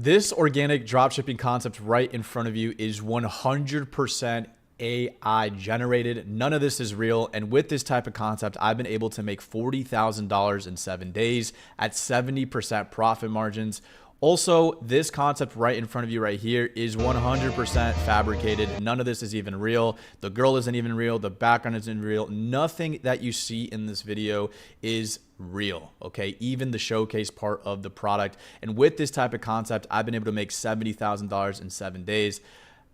This organic dropshipping concept right in front of you is 100% AI generated. None of this is real. And with this type of concept, I've been able to make $40,000 in 7 days at 70% profit margins. Also, this concept right in front of you right here is 100% fabricated. None of this is even real. The girl isn't even real. The background isn't real. Nothing that you see in this video is real, okay? Even the showcase part of the product. And with this type of concept, I've been able to make $70,000 in 7 days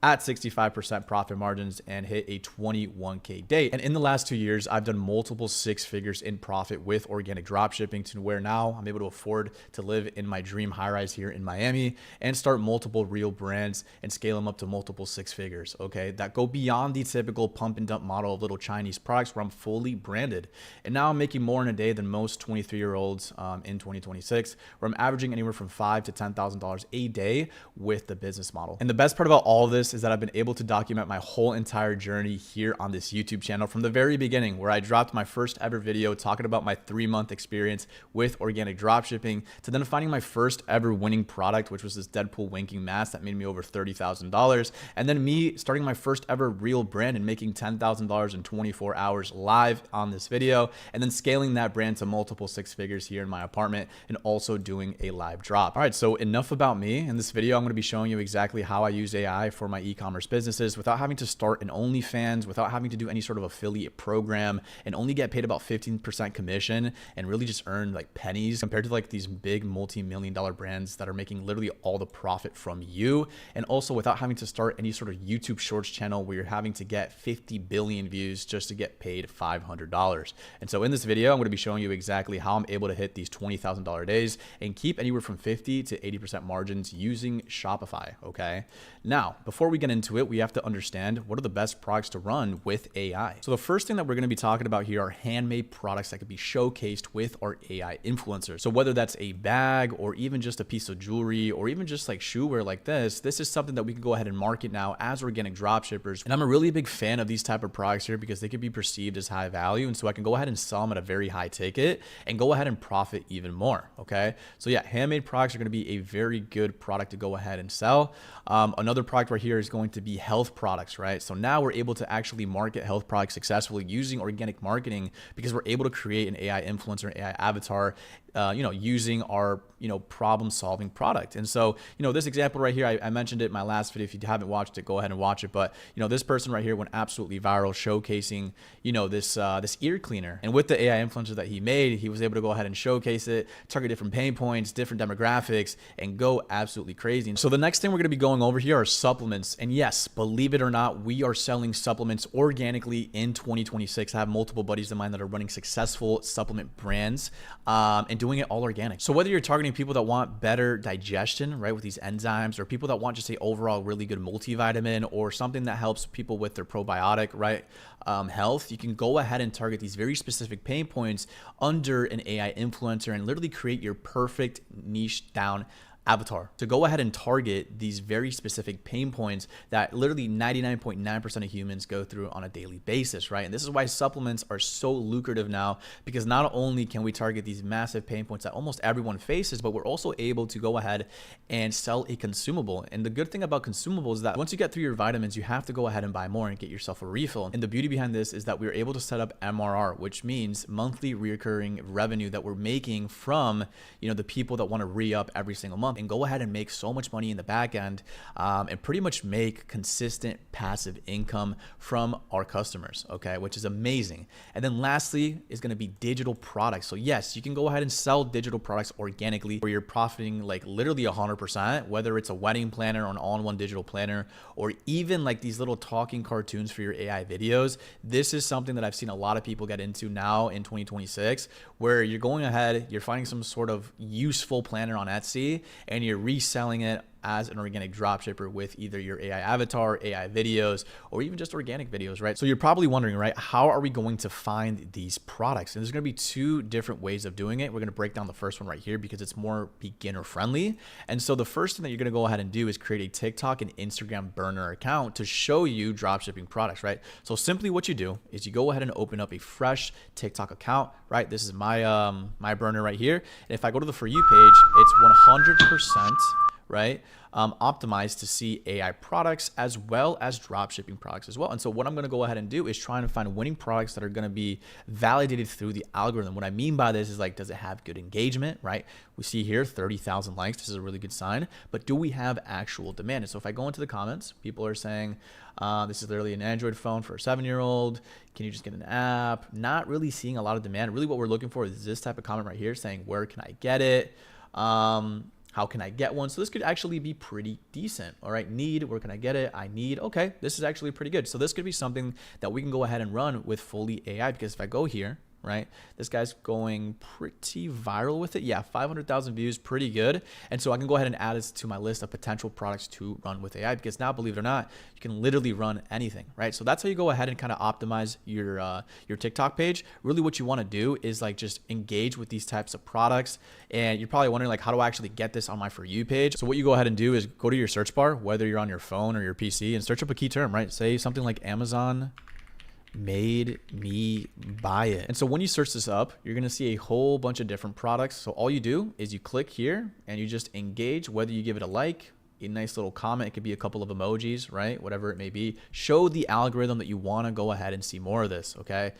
at 65% profit margins and hit a 21K day. And in the last 2 years, I've done multiple 6 figures in profit with organic dropshipping to where now I'm able to afford to live in my dream high rise here in Miami and start multiple real brands and scale them up to multiple 6 figures, okay? That go beyond the typical pump and dump model of little Chinese products where I'm fully branded. And now I'm making more in a day than most 23-year-olds in 2026, where I'm averaging anywhere from $5,000 to $10,000 a day with the business model. And the best part about all of this is that I've been able to document my whole entire journey here on this YouTube channel from the very beginning, where I dropped my first ever video talking about my 3-month experience with organic dropshipping, to then finding my first ever winning product, which was this Deadpool winking mask that made me over $30,000. And then me starting my first ever real brand and making $10,000 in 24 hours live on this video, and then scaling that brand to multiple 6 figures here in my apartment and also doing a live drop. All right, so enough about me. In this video, I'm going to be showing you exactly how I use AI for my e-commerce businesses without having to start an OnlyFans, without having to do any sort of affiliate program, and only get paid about 15% commission and really just earn like pennies compared to like these big multi-million-dollar brands that are making literally all the profit from you. And also without having to start any sort of YouTube Shorts channel where you're having to get 50 billion views just to get paid $500. And so in this video, I'm going to be showing you exactly how I'm able to hit these $20,000 days and keep anywhere from 50 to 80% margins using Shopify, okay? Now, before we get into it, we have to understand what are the best products to run with AI. So the first thing that we're going to be talking about here are handmade products that could be showcased with our AI influencers. So whether that's a bag or even just a piece of jewelry or even just like shoe wear like this is something that we can go ahead and market now as organic dropshippers. And I'm a really big fan of these type of products here because they could be perceived as high value. And so I can go ahead and sell them at a very high ticket and go ahead and profit even more. Okay. So yeah, handmade products are going to be a very good product to go ahead and sell. Another product right here is going to be health products, right? So now we're able to actually market health products successfully using organic marketing because we're able to create an AI influencer, AI avatar, using our, problem-solving product. And so, this example right here, I mentioned it in my last video. If you haven't watched it, go ahead and watch it. But, this person right here went absolutely viral showcasing, this ear cleaner. And with the AI influencer that he made, he was able to go ahead and showcase it, target different pain points, different demographics, and go absolutely crazy. So the next thing we're going to be going over here are supplements. And yes, believe it or not, we are selling supplements organically in 2026. I have multiple buddies of mine that are running successful supplement brands and doing it all organic. So whether you're targeting people that want better digestion, right, with these enzymes, or people that want just a overall really good multivitamin or something that helps people with their probiotic, right, health, you can go ahead and target these very specific pain points under an AI influencer and literally create your perfect niche down avatar to go ahead and target these very specific pain points that literally 99.9% of humans go through on a daily basis, right? And this is why supplements are so lucrative now, because not only can we target these massive pain points that almost everyone faces, but we're also able to go ahead and sell a consumable. And the good thing about consumables is that once you get through your vitamins, you have to go ahead and buy more and get yourself a refill. And the beauty behind this is that we're able to set up MRR, which means monthly recurring revenue that we're making from, the people that want to re-up every single month, and go ahead and make so much money in the back end and pretty much make consistent passive income from our customers, okay, which is amazing. And then lastly is going to be digital products. So yes, you can go ahead and sell digital products organically where you're profiting like literally 100%, whether it's a wedding planner or an all-in-one digital planner, or even like these little talking cartoons for your AI videos. This is something that I've seen a lot of people get into now in 2026, where you're going ahead, you're finding some sort of useful planner on Etsy, and you're reselling it as an organic dropshipper with either your AI avatar, AI videos, or even just organic videos, right? So you're probably wondering, right, how are we going to find these products? And there's going to be 2 different ways of doing it. We're going to break down the first one right here because it's more beginner friendly. And so the first thing that you're going to go ahead and do is create a TikTok and Instagram burner account to show you dropshipping products, right? So simply what you do is you go ahead and open up a fresh TikTok account, right? This is my my burner right here. And if I go to the For You page, it's 100% right? Optimized to see AI products as well as dropshipping products as well. And so what I'm going to go ahead and do is try and find winning products that are going to be validated through the algorithm. What I mean by this is like, does it have good engagement, right? We see here 30,000 likes. This is a really good sign, but do we have actual demand? And so if I go into the comments, people are saying, this is literally an Android phone for a 7-year-old. Can you just get an app? Not really seeing a lot of demand. Really what we're looking for is this type of comment right here saying, where can I get it? How can I get one? So this could actually be pretty decent. All right. Need, where can I get it? I need. Okay. This is actually pretty good. So this could be something that we can go ahead and run with fully AI, because if I go here, right, this guy's going pretty viral with it. Yeah, 500,000 views, pretty good. And so I can go ahead and add this to my list of potential products to run with AI, because now, believe it or not, you can literally run anything, right? So that's how you go ahead and kind of optimize your TikTok page. Really what you want to do is like just engage with these types of products. And you're probably wondering like, how do I actually get this on my For You page? So what you go ahead and do is go to your search bar, whether you're on your phone or your PC, and search up a key term, right? Say something like Amazon made me buy it. And so when you search this up, you're going to see a whole bunch of different products. So all you do is you click here and you just engage, whether you give it a like, a nice little comment. It could be a couple of emojis, right? Whatever it may be. Show the algorithm that you want to go ahead and see more of this. Okay.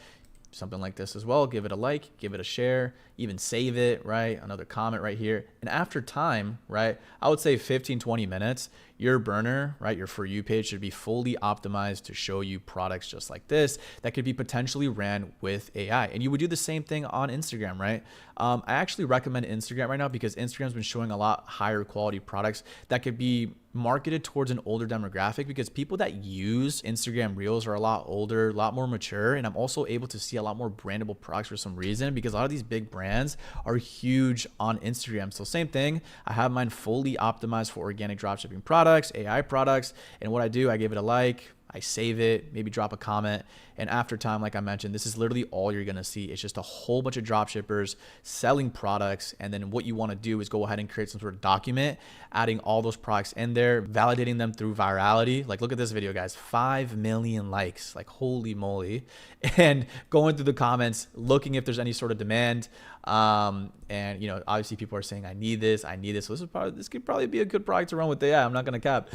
Something like this as well. Give it a like, give it a share, even save it, right? Another comment right here. And after time, right, I would say 15, 20 minutes, your burner, right, your For You page should be fully optimized to show you products just like this that could be potentially ran with AI. And you would do the same thing on Instagram, right? I actually recommend Instagram right now because Instagram's been showing a lot higher quality products that could be marketed towards an older demographic, because people that use Instagram Reels are a lot older, a lot more mature. And I'm also able to see a lot more brandable products for some reason, because a lot of these big brands are huge on Instagram. So same thing, I have mine fully optimized for organic dropshipping products, AI products. And what I do, I give it a like, I save it, maybe drop a comment. And after time, like I mentioned, this is literally all you're going to see. It's just a whole bunch of drop shippers selling products. And then what you want to do is go ahead and create some sort of document, adding all those products in there, validating them through virality. Like, look at this video, guys, 5 million likes, like holy moly. And going through the comments, looking if there's any sort of demand. And you know, obviously people are saying, I need this, I need this. So this could probably be a good product to run with AI. I'm not going to cap.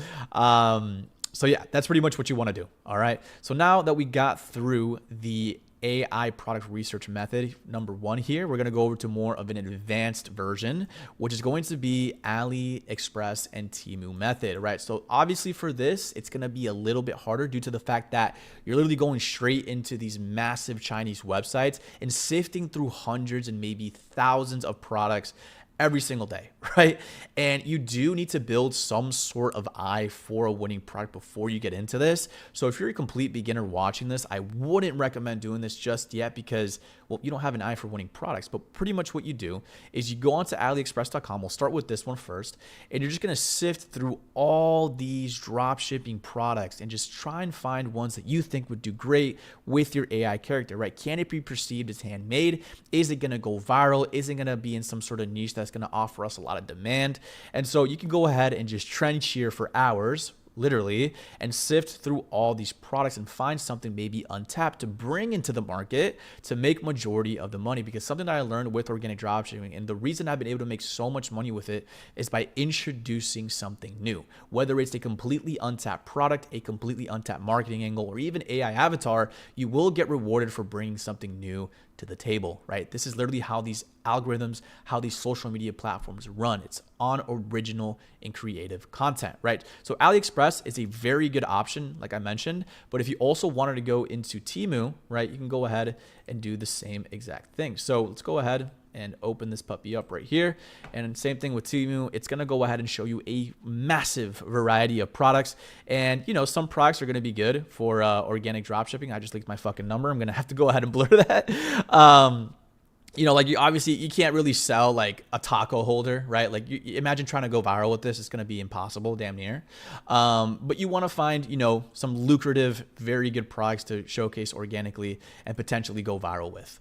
So yeah, that's pretty much what you want to do. All right. So now that we got through the AI product research method, number one here, we're going to go over to more of an advanced version, which is going to be AliExpress and Temu method, right? So obviously for this, it's going to be a little bit harder due to the fact that you're literally going straight into these massive Chinese websites and sifting through hundreds and maybe thousands of products every single day, right? And you do need to build some sort of eye for a winning product before you get into this. So if you're a complete beginner watching this, I wouldn't recommend doing this just yet because, well, you don't have an eye for winning products. But pretty much what you do is you go onto AliExpress.com. We'll start with this one first. And you're just going to sift through all these drop shipping products and just try and find ones that you think would do great with your AI character, right? Can it be perceived as handmade? Is it going to go viral? Is it going to be in some sort of niche that's going to offer us a lot of demand? And so you can go ahead and just trench here for hours, literally, and sift through all these products and find something maybe untapped to bring into the market to make majority of the money. Because something that I learned with organic dropshipping, and the reason I've been able to make so much money with it, is by introducing something new. Whether it's a completely untapped product, a completely untapped marketing angle, or even AI avatar, you will get rewarded for bringing something new to the table, right? This is literally how these algorithms, how these social media platforms run. It's on original and creative content, right? So AliExpress is a very good option, like I mentioned, but if you also wanted to go into Temu, right, you can go ahead and do the same exact thing. So let's go ahead and open this puppy up right here. And same thing with Temu, it's gonna go ahead and show you a massive variety of products. And you know, some products are gonna be good for organic dropshipping. I just leaked my fucking number. I'm gonna have to go ahead and blur that. You know, like obviously you can't really sell like a taco holder, right? Like you imagine trying to go viral with this, it's going to be impossible, damn near. But you want to find, you know, some lucrative, very good products to showcase organically and potentially go viral with.